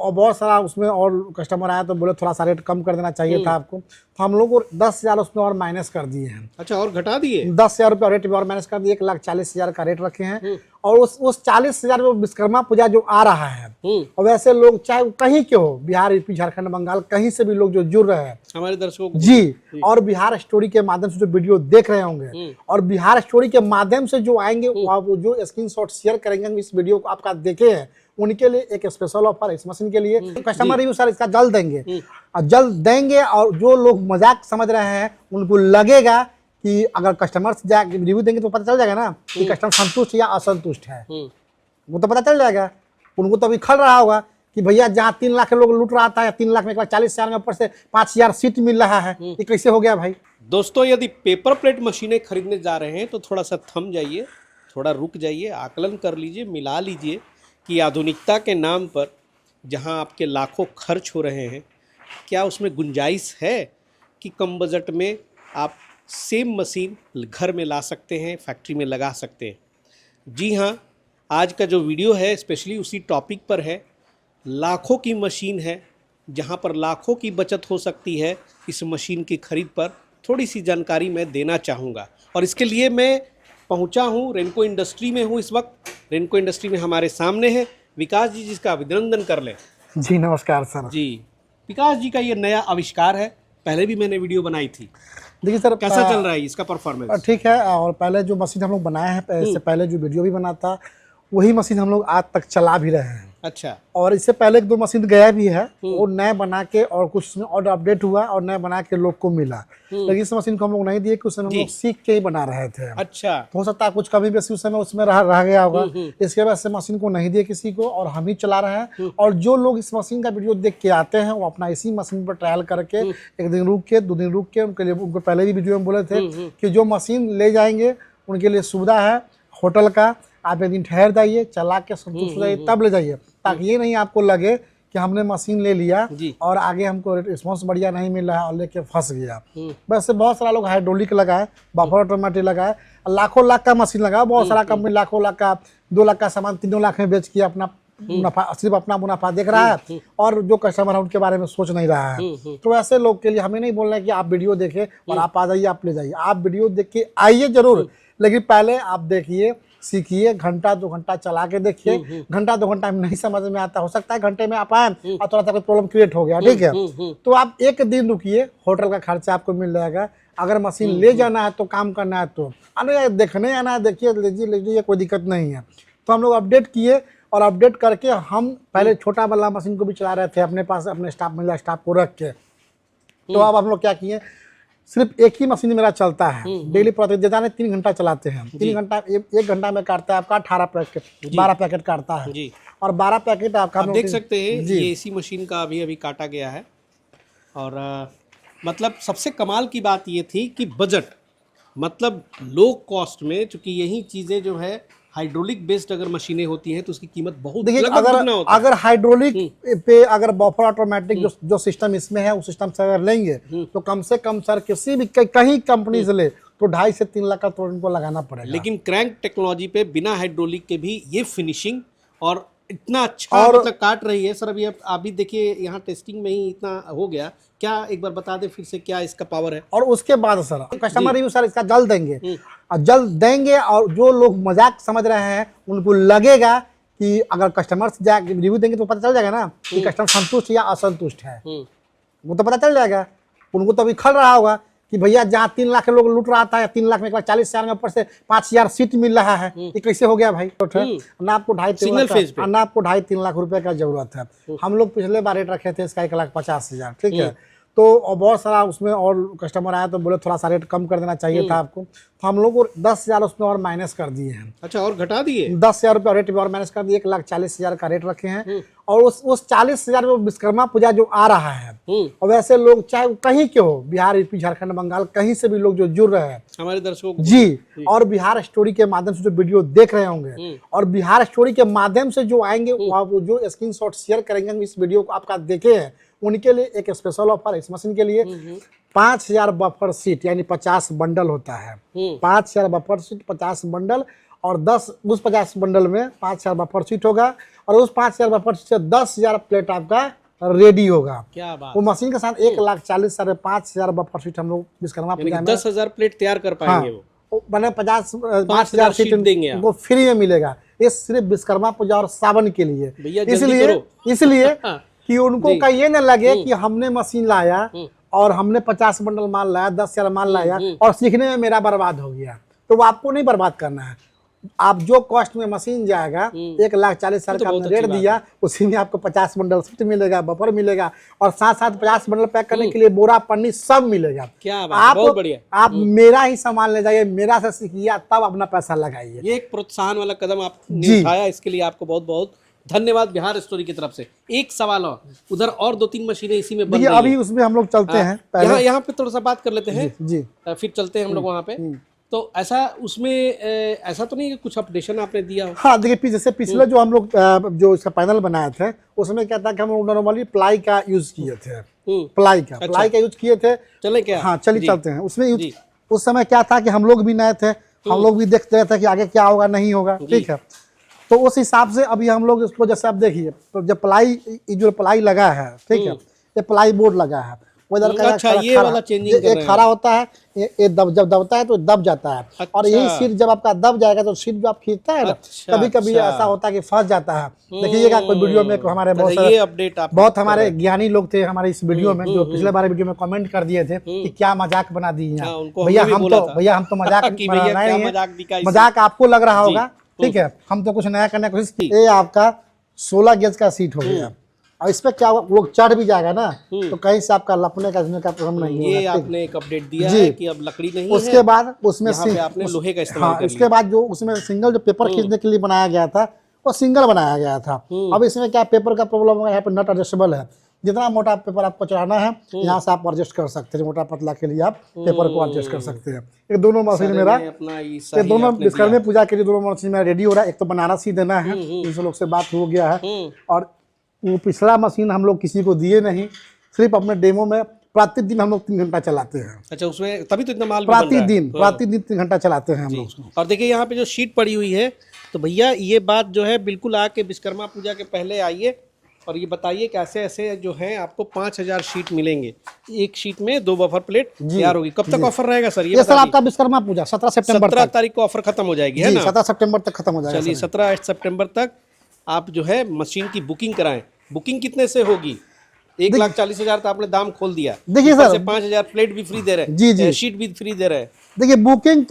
और बहुत सारा उसमें और कस्टमर आया तो बोले थोड़ा सा रेट कम कर देना चाहिए था आपको, तो हम लोग को 10,000 उसमें और माइनस कर दिए हैं। अच्छा, और घटा दिए 10,000 रुपये रेट भी और माइनस कर दिए, 1,40,000 का रेट रखे हैं। और उस 40,000 में विश्वकर्मा पूजा जो आ रहा है, और वैसे लोग चाहे वो कहीं के हो, बिहार, यूपी, झारखंड, बंगाल, कहीं से भी लोग जो जुड़ रहे हैं हमारे दर्शकों को जी, और बिहार स्टोरी के माध्यम से जो वीडियो देख रहे होंगे और बिहार स्टोरी के माध्यम से जो आएंगे, वो जो स्क्रीनशॉट शेयर करेंगे इस वीडियो को आपका देखे हैं, उनके लिए एक स्पेशल ऑफर इस मशीन के लिए। कस्टमर रिव्यू सर इसका जल्द देंगे, और जल्द देंगे। और जो लोग मजाक समझ रहे हैं उनको लगेगा कि अगर कस्टमर जाके रिव्यू देंगे तो पता चल जाएगा ना कि कस्टमर संतुष्ट या असंतुष्ट है, वो तो पता चल जाएगा। उनको तो अभी खल रहा होगा कि भैया जहाँ 3 लाख लोग लूट रहा था, या 3 लाख में 40,000 में ऊपर से 5,000 सीट मिल रहा है, ये कैसे हो गया भाई। दोस्तों, यदि पेपर प्लेट मशीनें खरीदने जा रहे हैं तो थोड़ा सा थम जाइए, थोड़ा रुक जाइए, आकलन कर लीजिए, मिला लीजिए कि आधुनिकता के नाम पर जहां आपके लाखों खर्च हो रहे हैं, क्या उसमें गुंजाइश है कि कम बजट में आप सेम मशीन घर में ला सकते हैं, फैक्ट्री में लगा सकते हैं। जी हाँ, आज का जो वीडियो है स्पेशली उसी टॉपिक पर है। लाखों की मशीन है, जहां पर लाखों की बचत हो सकती है। इस मशीन की खरीद पर थोड़ी सी जानकारी मैं देना चाहूँगा, और इसके लिए मैं पहुंचा हूं, रेनको इंडस्ट्री में हूं इस वक्त। रेनको इंडस्ट्री में हमारे सामने है विकास जी, जिसका अभिनंदन कर लें। जी नमस्कार सर। जी, विकास जी का ये नया आविष्कार है, पहले भी मैंने वीडियो बनाई थी। देखिए सर, कैसा चल रहा है इसका परफॉर्मेंस? ठीक है। और पहले जो मशीन हम लोग बनाए हैं, इससे पहले जो वीडियो भी बना था, वही मशीन हम लोग आज तक चला भी रहे हैं। अच्छा। और इससे पहले 1-2 मशीन गया भी है, वो नए बना के और कुछ उसमें और अपडेट हुआ और नए बना के लोग को मिला। लेकिन इस मशीन को हम लोग नहीं दिए कि उसमें हम लोग सीख के ही बना रहे थे। अच्छा। तो हो सकता है कुछ कभी बेसी उस समय उसमें रह गया होगा, इसके वजह से मशीन को नहीं दिए किसी को, और हम ही चला रहे हैं। और जो लोग इस मशीन का वीडियो देख के आते हैं, वो अपना इसी मशीन पर ट्रायल करके 1 दिन रुक के 2 दिन रुक के, उनके लिए, उनको पहले भी वीडियो में बोले थे कि जो मशीन ले जाएंगे उनके लिए सुविधा है होटल का, आप 1 दिन ठहर जाइए, चला के संतुष्ट हो जाइए, तब ले जाइए, ताकि ये नहीं आपको लगे कि हमने मशीन ले लिया और आगे हमको रिस्पॉन्स बढ़िया नहीं मिल रहा है और लेके फंस गया। वैसे बहुत सारा लोग हाइड्रोलिक लगाए, बफर ऑटोमेटिक लगाए, लाखों लाख का मशीन लगाया। बहुत सारा कंपनी लाखों लाख का, 2 लाख का सामान 3 लाख में बेच के अपना मुनाफा, सिर्फ अपना मुनाफा देख रहा है, और जो कस्टमर है उनके बारे में सोच नहीं रहा है। तो ऐसे लोग के लिए हमें नहीं बोलना है कि आप वीडियो देखें और आप आ जाइए, आप ले जाइए। आप वीडियो देख के आइए जरूर, लेकिन पहले आप देखिए, सीखिए, 1-2 घंटा चला के देखिए। 1-2 घंटा में नहीं समझ में आता, हो सकता है घंटे में आप आए और थोड़ा सा कोई प्रॉब्लम क्रिएट हो गया, ठीक है, तो आप 1 दिन रुकिए, होटल का खर्चा आपको मिल जाएगा। अगर मशीन ले जाना है तो काम करना है तो अरे देखने आना है, देखिए, लीजिए, कोई दिक्कत नहीं है। तो हम लोग अपडेट किए, और अपडेट करके हम पहले छोटा वाला मशीन को भी चला रहे थे अपने पास, अपने महिला स्टाफ को रख के। तो अब हम लोग क्या किए, सिर्फ एक ही मशीन मेरा चलता है डेली, प्रतिदिन 3 घंटा चलाते हैं। 3 घंटा, 1 घंटा में काटता है आपका 18 पैकेट, 12 पैकेट काटता है जी। और 12 पैकेट आपका आप देख सकते हैं, ये इसी मशीन का अभी काटा गया है। और मतलब सबसे कमाल की बात ये थी कि बजट, मतलब लो कॉस्ट में, चूंकि यही चीज़ें जो है हाइड्रोलिक बेस्ड अगर मशीनें होती हैं तो उसकी कीमत बहुत, देखिए, अगर हाइड्रोलिक पे अगर बफर ऑटोमेटिक जो सिस्टम इसमें है, उस सिस्टम से अगर लेंगे तो कम से कम सर किसी भी कहीं कंपनी से ले तो 2.5 से 3 लाख का तो इनको लगाना पड़ेगा। लेकिन क्रैंक टेक्नोलॉजी पे बिना हाइड्रोलिक के भी ये फिनिशिंग और इतना अच्छा मतलब काट रही है। सर अभी आप भी देखिए, यहाँ टेस्टिंग में ही इतना हो गया। क्या एक बार बता दे फिर से, क्या इसका पावर है? और उसके बाद सर कस्टमर रिव्यू सर इसका जल्द देंगे, और जल्द देंगे। और जो लोग मजाक समझ रहे हैं उनको लगेगा कि अगर कस्टमर जाके रिव्यू देंगे तो पता चल जाएगा ना कि कस्टमर संतुष्ट या असंतुष्ट है, वो तो पता चल जाएगा। उनको तो अभी खल रहा होगा कि भैया जहाँ 3 लाख लोग लूट रहा था, या 3 लाख में 40,000 में ऊपर से 5,000 सीट मिल रहा है, ये कैसे हो गया भाई। ना आपको 2.5-3 लाख रुपए का जरूरत है। हम लोग पिछले बार रेट रखे थे इसका 1,50,000, ठीक है। तो और बहुत सारा उसमें और कस्टमर आया तो बोले थोड़ा सा रेट कम कर देना चाहिए था आपको, तो हम लोग को 10,000 उसमें और माइनस कर दिए हैं। अच्छा, और घटा दिए 10,000 रुपये रेट भी और माइनस कर दिए, 1,40,000 का रेट रखे हैं। और उस 40,000 में विश्वकर्मा पूजा जो आ रहा है, और वैसे लोग चाहे कहीं के हो, बिहार, यूपी, झारखंड, बंगाल, कहीं से भी लोग जो जुड़ रहे हैं, हमारे दर्शकों को जी, और बिहार स्टोरी के माध्यम से जो वीडियो देख रहे होंगे, और बिहार स्टोरी के माध्यम से जो आएंगे, वो जो स्क्रीनशॉट शेयर करेंगे इस वीडियो को आपका देखे हैं, उनके लिए एक स्पेशल ऑफर इस मशीन के लिए। 5,000 बफर सीट यानी 50 बंडल होता है। 5,000 बफर सीट, 50 बंडल, और 10 उस 50 बंडल में 5000 बफर शीट होगा और उस 5000 बफर शीट से 10,000 प्लेट आपका रेडी होगा। क्या बात, वो मशीन के साथ 1,40,500 बफर शीट हम लोग विश्वकर्मा पूजा में 10,000 प्लेट तैयार कर पाएंगे वो। मैंने 5,000 शीट देंगे आप। वो फ्री में मिलेगा। ये सिर्फ विश्वकर्मा पूजा और सावन के लिए, भैया जल्दी करो। इसलिए हाँ। कि उनको का ये न लगे कि हमने मशीन लाया और हमने 50 बंडल माल लाया, 10,000 माल लाया और सीखने में मेरा बर्बाद हो गया। तो वो आपको नहीं बर्बाद करना है। आप जो कॉस्ट में मशीन जाएगा 1,40,000 का आपने रेट दिया, उसी में आपको 50 बंडल शीट मिलेगा, बफर मिलेगा और साथ साथ 50 बंडल पैक करने के लिए बोरा पन्नी सब मिलेगा। क्या बात, बहुत बढ़िया। आप मेरा ही सामान ले जाइए, मेरा से सीखिए, तब अपना पैसा लगाइए। ये एक प्रोत्साहन वाला कदम आपने उठाया, इसके लिए आपको बहुत बहुत धन्यवाद बिहार स्टोरी की तरफ से। एक सवाल और, उधर और 2-3 मशीनें इसी में बन रही हैं। अभी उसमें हम लोग चलते हैं, यहाँ पे थोड़ा सा बात कर लेते हैं जी, फिर चलते हैं हम लोग वहाँ पे। तो ऐसा उसमें ऐसा तो नहीं कि कुछ अपडेशन आपने दिया हो? हाँ देखिए, जैसे पिछले जो हम लोग जो इसका पैनल बनाए थे उसमें क्या था कि हम लोग नॉर्मली प्लाई का यूज किए थे, प्लाई का यूज किए थे। चले क्या? हाँ चलिए चलते हैं उसमें। उस समय क्या था कि हम लोग भी नए थे, हम लोग भी देखते थे कि आगे क्या होगा नहीं होगा, ठीक है। तो उस हिसाब से अभी हम लोग इसको, जैसे आप देखिए, तो जब जो प्लाई लगा है, ठीक है, ये प्लाई बोर्ड लगा है, वो इधर का अच्छा, ये वाला चेंजिंग कर रहे हैं। खड़ा होता है, ये जब दबता है तो दब जाता है। अच्छा। और यही सीट जब आपका दब जाएगा तो सीट जो आप खींचता है ना, कभी कभी ऐसा होता है कि फंस जाता है। देखिएगा कोई वीडियो में हमारे बहुत ये अपडेट बहुत हमारे ज्ञानी लोग थे हमारे इस वीडियो में, जो पिछले बार वीडियो में कमेंट कर दिए थे कि क्या मजाक बना दी है भैया, हम तो मजाक बना रहे हैं, मजाक आपको लग रहा होगा, ठीक है। हम तो कुछ नया करने की कोशिश की। ये आपका 16 गेज का सीट हो गया और इस पे क्या वो चढ़ भी जाएगा ना तो कहीं से आपका लपने का प्रॉब्लम नहीं होगा। ये आपने एक अपडेट दिया है कि अब लकड़ी नहीं है। उसके बाद उसमें आपने लोहे का इस्तेमाल कर लिया। उसके बाद जो उसमें सिंगल जो पेपर खींचने के लिए बनाया गया था वो सिंगल बनाया गया था। अब इसमें क्या पेपर का प्रॉब्लम है, यहाँ पे नट एडजस्टेबल है। जितना मोटा पेपर आपको चढ़ाना है यहाँ से आप एडजस्ट कर सकते हैं, मोटा पतला के लिए आप पेपर को एडजस्ट कर सकते हैं। ये दोनों मशीन मेरा, ये दोनों विश्वकर्मा पूजा के लिए दोनों मशीन मेरा रेडी हो रहा है। एक तो बनारस ही देना है, 300 लोग से बात हो गया है, और वो पिछला मशीन हम लोग किसी को दिए नहीं, सिर्फ अपने डेमो में प्रतिदिन हम लोग 3 घंटा चलाते हैं। अच्छा, उसमें तभी तो इतना माल प्रतिदिन 3 घंटा चलाते हैं हम लोग उसको। और देखिए यहाँ पे जो शीट पड़ी हुई है, तो भैया ये बात जो है बिल्कुल आके विश्वकर्मा पूजा के पहले आइए और ये बताइए कैसे ऐसे जो है आपको 5,000 शीट मिलेंगे। एक शीट में 2 बफर प्लेट तैयार होगी। कब तक ऑफर रहेगा सर? ये सर आपका विश्वकर्मा पूजा 17 सितंबर 17 तारीख को ऑफर खत्म हो जाएगी, है ना? 17 सितंबर तक खत्म हो जाएगा। चलिए 17 सितंबर तक आप जो है मशीन की बुकिंग कराएं। बुकिंग कितने से होगी? 1,40,000 तो आपने दाम खोल दिया। देखिए सर, 5,000 प्लेट भी फ्री दे रहे हैं, जी शीट भी फ्री दे रहे हैं। देखिए बुकिंग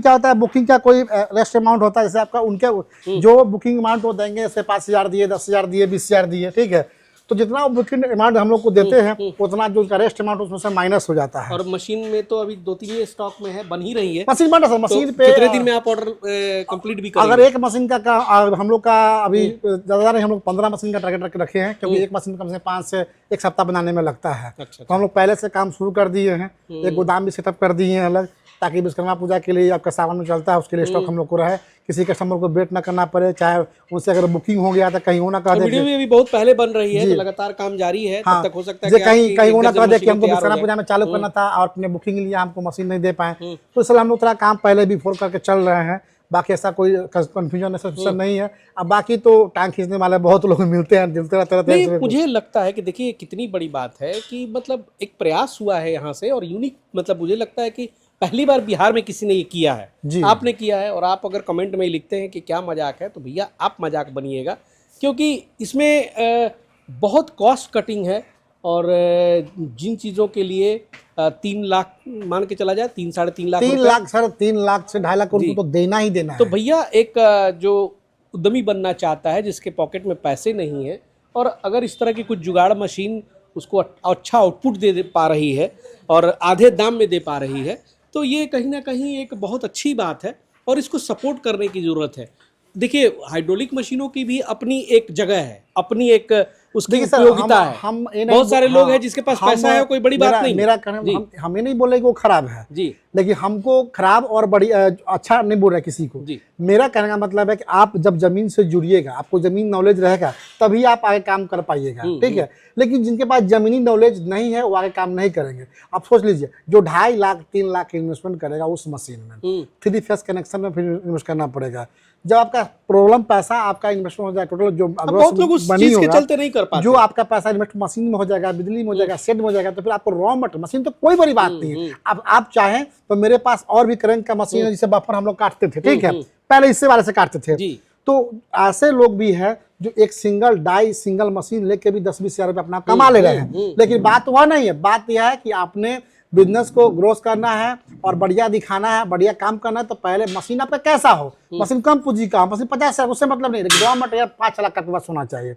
क्या होता है, बुकिंग का कोई रेस्ट अमाउंट होता है। जैसे आपका उनके जो बुकिंग अमाउंट वो देंगे, जैसे 5,000 दिए, 10,000 दिए, 20,000 दिए, ठीक है। तो जितना बुकिंग अमाउंट हम लोग को देते हैं उतना जो उसका रेस्ट अमाउंट उसमें से माइनस हो जाता है। और मशीन में तो अभी 2-3 स्टॉक में है, बन ही रही है मशीन बन रहा है। मशीन पे कितने दिन में आप ऑर्डर कंप्लीट भी करेंगे? अगर एक मशीन का हम लोग का अभी ज़्यादा नहीं, हम लोग 15 मशीन का टारगेट रखे हैं, क्योंकि एक मशीन कम से 5 से 1 सप्ताह बनाने में लगता है। तो हम लोग पहले से काम शुरू कर दिए हैं, एक गोदाम भी सेटअप कर दिए हैं अलग, ताकि विश्वकर्मा पूजा के लिए आपका सावन में चलता है उसके लिए स्टॉक हम लोग को रहे, किसी कस्टमर को वेट ना करना पड़े। चाहे उनसे अगर बुकिंग हो गया तो कहीं वो ना कर दे। वीडियो में भी बहुत पहले बन रही है, तो लगातार काम जारी है। तब तक हो सकता है कि कहीं वो ना कर दे कि हमको विश्वकर्मा पूजा में चालू करना था और अपने बुकिंग के लिए हमको मशीन नहीं दे पाए। तो इसलिए हम लोग थोड़ा काम पहले भी फोर करके चल रहे हैं। बाकी ऐसा कोई कंफ्यूजन ऐसा नहीं है। अब बाकी तो टांग खींचने वाले बहुत लोग मिलते हैं, दिलते रहते हैं। मुझे लगता है कि देखिए कितनी बड़ी बात है कि मतलब एक प्रयास हुआ है यहाँ से, और यूनिक, मतलब मुझे लगता है कि पहली बार बिहार में किसी ने ये किया है, आपने किया है। और आप अगर कमेंट में लिखते हैं कि क्या मजाक है, तो भैया आप मजाक बनिएगा, क्योंकि इसमें बहुत कॉस्ट कटिंग है। और जिन चीज़ों के लिए 3 लाख मान के चला जाए, 3-3.5 लाख, 3 लाख सर, 3 लाख से 2.5 लाख उनको तो देना ही देना है। तो भैया एक जो उद्यमी बनना चाहता है, जिसके पॉकेट में पैसे नहीं है, और अगर इस तरह की कुछ जुगाड़ मशीन उसको अच्छा आउटपुट दे पा रही है और आधे दाम में दे पा रही है, तो ये कहीं ना कहीं एक बहुत अच्छी बात है और इसको सपोर्ट करने की ज़रूरत है। देखिए हाइड्रोलिक मशीनों की भी अपनी एक जगह है, अपनी एक उसकी देखिए सर, उपयोगिता है। हम ये नहीं बहुत सारे लोग हाँ, हैं जिसके पास हम- पैसा है, कोई बड़ी बात नहीं मेरा है। कहना जी हम ये नहीं बोल रहे कि वो खराब है, जी लेकिन हमको खराब और बड़ी अच्छा नहीं बोल रहा किसी को। जी मेरा कहने का मतलब है कि आप जब जमीन से जुड़िएगा, आपको जमीन नॉलेज रहेगा, तभी आप आगे काम कर पाइएगा, ठीक है। लेकिन जिनके पास जमीनी नॉलेज नहीं है वो आगे काम नहीं करेंगे। आप सोच लीजिए, जो 2.5 लाख 3 लाख इन्वेस्टमेंट करेगा उस मशीन में, 3 फेस कनेक्शन में फिर इन्वेस्ट करना पड़ेगा। जब आपका प्रॉब्लम पैसा आपका इन्वेस्टमेंट हो जाए, टोटल जो बहुत लोग उस बनी चीज के होगा, चलते नहीं कर पाते। जो आपका पैसा इन्वेस्ट मशीन में हो जाएगा, बिजली में हो जाएगा, सेट में हो जाएगा, तो फिर आपको रॉ मटेरियल, मशीन तो कोई बड़ी बात नहीं है। अब आप चाहें तो मेरे पास और भी करंट का मशीन है जिसे बफर हम लोग काटते थे, ठीक है, पहले इससे वाले से काटते थे। जी तो ऐसे लोग भी हैं जो एक सिंगल मशीन लेके भी 10-20 हजार रुपये अपना कमा ले रहे हैं। लेकिन बात वह नहीं है, बात यह है कि आपने बिजनेस को ग्रोथ करना है और बढ़िया दिखाना है, बढ़िया काम करना है, तो पहले मशीन आपका कैसा हो। मशीन कम पूंजी का, मशीन 50 उससे मतलब नहीं, लेकिन रॉ मटेरियल 5 लाख का पास होना चाहिए,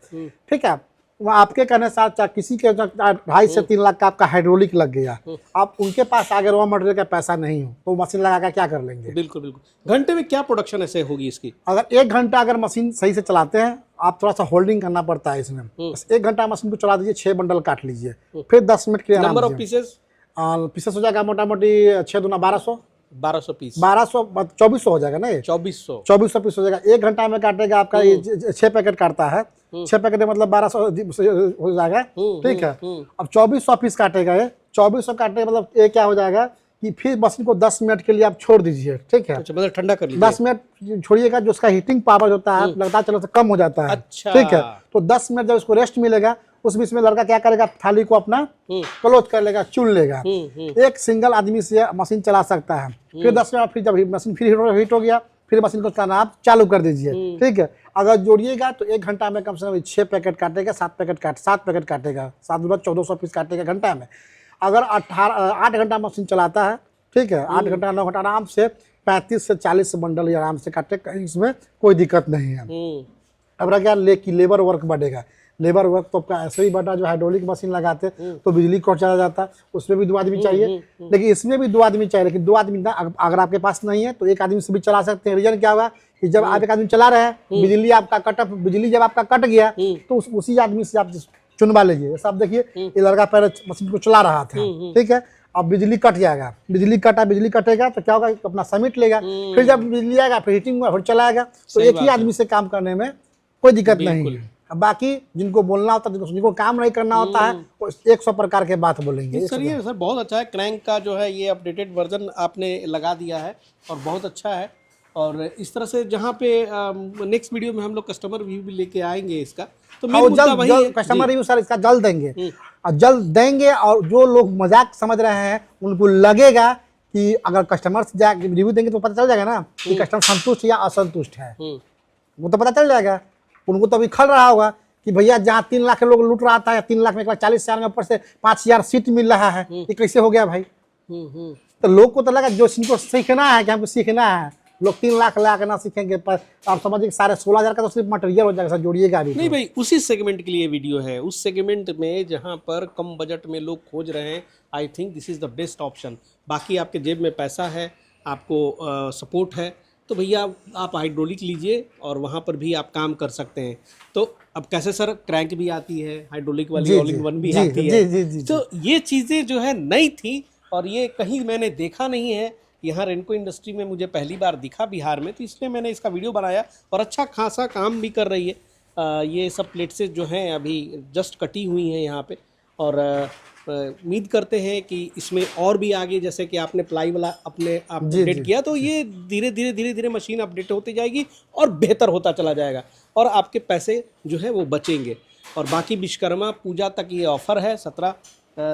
ठीक है। वह आपके कहने साथ चाहे किसी के 2.5 से 3 लाख का आपका हाइड्रोलिक लग गया, आप उनके पास आगे रॉ मटेरियल का पैसा नहीं हो तो मशीन लगा कर क्या कर लेंगे। बिल्कुल बिल्कुल। घंटे में क्या प्रोडक्शन ऐसे होगी इसकी? अगर 1 घंटा अगर मशीन सही से चलाते हैं, आप थोड़ा सा होल्डिंग करना पड़ता है इसमें, बस 1 घंटा मशीन को चला दीजिए, 6 बंडल काट लीजिए, फिर 10 मिनट के लिए नंबर ऑफ आराम पीसेस? पीसेस हो जाएगा मोटा मोटी 6 दूना 1200 1200 पीस, 2400 हो जाएगा, नहीं 2400 पीस हो जाएगा। 1 घंटा में काटेगा आपका, ये 6 पैकेट काटता है, 6 पैकेट में मतलब 1200 हो जाएगा, ठीक है। अब 2400 पीस काटेगा, ये 2400 काटेगा मतलब ये क्या हो जाएगा कि फिर मशीन को 10 मिनट के लिए आप छोड़ दीजिए, ठीक है। अच्छा, मतलब ठंडा कर लीजिए। 10 मिनट छोड़िएगा, जो उसका हीटिंग पावर होता है लगता चलो से कम हो जाता है, अच्छा। ठीक है। तो 10 मिनट जब उसको रेस्ट मिलेगा, उस बीच में लड़का क्या करेगा, थाली को अपना क्लोज कर लेगा, चुन लेगा। एक सिंगल आदमी से मशीन चला सकता है। फिर 10 मिनट, फिर जब मशीन फिर हीट हो गया, फिर मशीन को चलाना आप चालू कर दीजिए, ठीक है। अगर जोड़िएगा तो 1 घंटा में कम से कम 6 पैकेट काटेगा, 7 पैकेट काटेगा, 7 दूना 1400 पीस काटेगा घंटा में। अगर 8 घंटा मशीन चलाता है, ठीक है, 8 घंटा 9 घंटा आराम से 35 से 40 बंडल आराम से काटे, कहीं इसमें कोई दिक्कत नहीं है। अब रह गया लेबर वर्क बढ़ेगा। लेबर वर्क तो आपका ऐसे ही बढ़ा, जो हाइड्रोलिक मशीन लगाते तो बिजली कट चला जाता, उसमें भी 2 आदमी चाहिए, लेकिन इसमें भी 2 आदमी चाहिए। लेकिन 2 आदमी अगर आपके पास नहीं है तो 1 आदमी से भी चला सकते हैं। रीजन क्या होगा कि जब आप 1 आदमी चला रहे हैं, बिजली जब आपका कट गया तो उसी आदमी से आप चुनवा लीजिए। सब देखिए, ये लड़का पहले मशीन को चला रहा था, ठीक है, अब बिजली कट जाएगा, बिजली कटेगा तो क्या होगा, अपना समिट लेगा, फिर जब बिजली आएगा फिर हीटिंग में फिर चलाएगा। तो एक ही आदमी से काम करने में कोई दिक्कत नहीं है। बाकी जिनको बोलना होता है, जिनको काम नहीं करना होता है, वो 100 प्रकार के बात बोलेंगे। सर ये सर बहुत अच्छा है, क्रैंक का जो है ये अपडेटेड वर्जन आपने लगा दिया है और बहुत अच्छा है। और इस तरह से जहाँ पे नेक्स्ट वीडियो में हम लोग कस्टमर रिव्यू भी लेके आएंगे इसका, तो मेन मुद्दा वही है। कस्टमर रिव्यू सर इसका जल्द देंगे, और जल्द देंगे। और जो लोग मजाक समझ रहे हैं उनको लगेगा कि अगर कस्टमर से जाकर रिव्यू देंगे तो पता चल जाएगा ना कि कस्टमर संतुष्ट या असंतुष्ट है, वो तो पता चल जाएगा। उनको तो अभी खल रहा होगा कि भैया जहाँ 3 लाख के लोग लूट रहा था, या 3 लाख में 40 हजार में ऊपर से 5000 सीट मिल रहा है, ये कैसे हो गया भाई। तो लोग को तो लगा जो इनको सीखना है कि हमको सीखना है, लोग 3 लाख ला के ना सीखेंगे। पर आप समझिए 16,500 का तो सिर्फ मटेरियल हो जाएगा, जोड़िएगा अभी नहीं भाई, उसी सेगमेंट के लिए वीडियो है, उस सेगमेंट में जहाँ पर कम बजट में लोग खोज रहे हैं। I think this is the best option. बाकी आपके जेब में पैसा है, आपको सपोर्ट है, तो भैया आप हाइड्रोलिक लीजिए और वहाँ पर भी आप काम कर सकते हैं। तो अब कैसे सर, क्रैंक भी आती है हाइड्रोलिक वाली, ऑल इन वन भी आती है, तो ये चीज़ें जो है नई थी और ये कहीं मैंने देखा नहीं है। यहाँ रेनको इंडस्ट्री में मुझे पहली बार दिखा बिहार में, तो इसलिए मैंने इसका वीडियो बनाया। और अच्छा खासा काम भी कर रही है। ये सब प्लेट्स जो हैं अभी जस्ट कटी हुई हैं यहाँ पे, और उम्मीद करते हैं कि इसमें और भी आगे, जैसे कि आपने प्लाई वाला अपने आप अपडेट किया, तो ये धीरे धीरे मशीन अपडेट होती जाएगी और बेहतर होता चला जाएगा, और आपके पैसे जो है वो बचेंगे। और बाकी विश्वकर्मा पूजा तक ये ऑफ़र है 17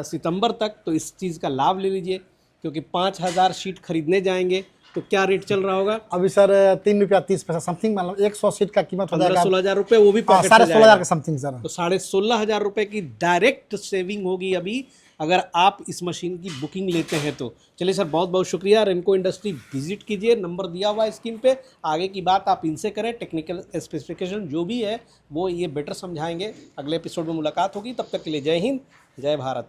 सितंबर तक, तो इस चीज़ का लाभ ले लीजिए, क्योंकि 5000 शीट खरीदने जाएंगे तो क्या रेट चल रहा होगा अभी सर? 3 रुपया 30 पैसा समथिंग, मतलब 100 सीट का कीमत हो जाएगा 16,000 रुपये, वो भी पॉकेट से 16,500 का समथिंग सर। तो 16,500 रुपये की डायरेक्ट सेविंग होगी अभी, अगर आप इस मशीन की बुकिंग लेते हैं तो। चलिए सर, बहुत बहुत शुक्रिया। रेनको इंडस्ट्री विजिट कीजिए, नंबर दिया हुआ है स्क्रीन पे। आगे की बात आप इनसे करें, टेक्निकल स्पेसिफिकेशन जो भी है वो ये बेटर समझाएंगे। अगले एपिसोड में मुलाकात होगी, तब तक के लिए जय हिंद, जय भारत।